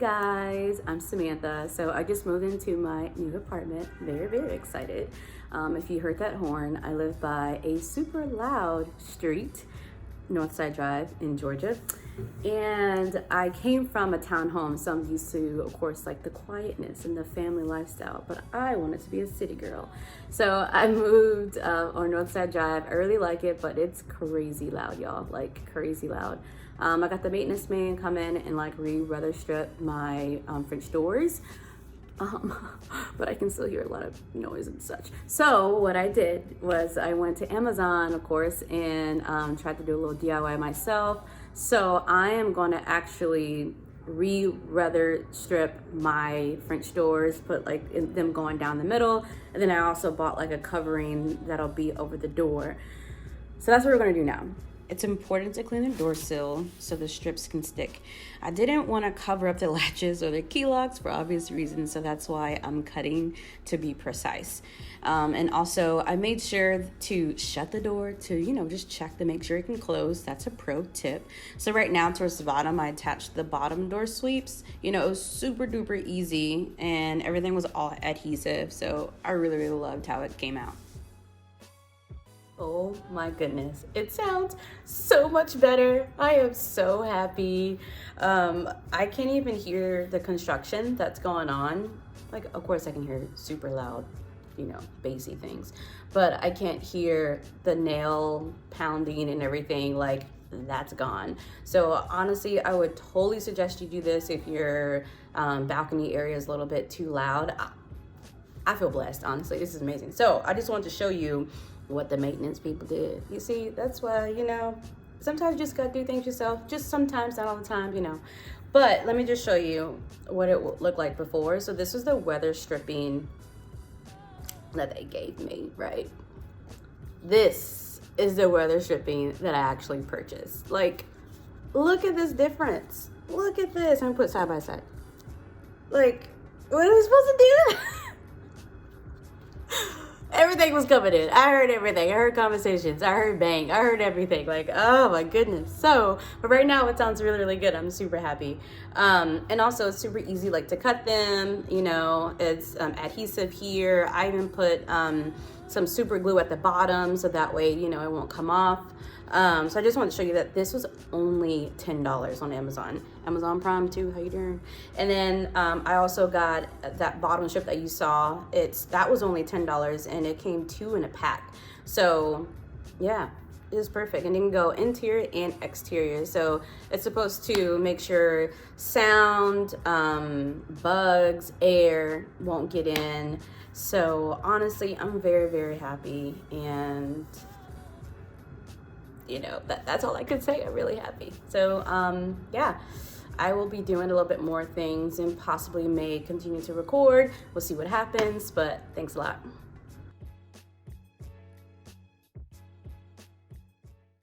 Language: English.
guys, I'm Samantha. So I just moved into my new apartment. Very excited. If you heard that horn, I live by a super loud street, Northside Drive in Georgia. And I came from a townhome, so I'm used to, of course, like the quietness and the family lifestyle, but I wanted to be a city girl. So I moved on Northside Drive. I really like it, but it's crazy loud, y'all, like crazy loud. I got the maintenance man come in and like re-weather strip my French doors. But I can still hear a lot of noise and such. So what I did was I went to Amazon, of course, and tried to do a little DIY myself. So I am going to actually re-weather strip my French doors, put like them going down the middle, and then I also bought like a covering that'll be over the door. So that's what we're going to do now. It's important to clean the door sill so the strips can stick. I didn't want to cover up the latches or the key locks for obvious reasons, so that's why I'm cutting to be precise. And also, I made sure to shut the door to, just check to make sure it can close. That's a pro tip. So right now, towards the bottom, I attached the bottom door sweeps. It was super duper easy, and everything was all adhesive, so I really loved how it came out. Oh my goodness, it sounds so much better. I am so happy. I can't even hear the construction that's going on. Like, of course I can hear super loud, bassy things, but I can't hear the nail pounding and everything. Like, that's gone. So honestly, I would totally suggest you do this if your balcony area is a little bit too loud. I feel blessed, honestly. This is amazing. So I just wanted to show you what the maintenance people did. You see, that's why, sometimes you just gotta do things yourself. Just sometimes, not all the time, But let me just show you what it looked like before. So this was the weather stripping that they gave me, right? This is the weather stripping that I actually purchased. Like, look at this difference. Look at this. I'm gonna put side by side. Like, what am I supposed to do? Everything was coming in. I heard everything. I heard conversations. I heard bang. I heard everything. Like, oh my goodness. So, but right now it sounds really good. I'm super happy. And also it's super easy, like, to cut them. It's adhesive here. I even put some super glue at the bottom so that way, it won't come off. So I just want to show you that this was only $10 on Amazon Prime too. How you doing? And then I also got that bottom strip that you saw. That was only $10 and it came 2 in a pack. So yeah, it is perfect. And it can go interior and exterior. So it's supposed to make sure sound, bugs, air won't get in. So honestly, I'm very happy, and that's all I could say. I'm really happy. So yeah, I will be doing a little bit more things and possibly may continue to record. We'll see what happens, but thanks a lot.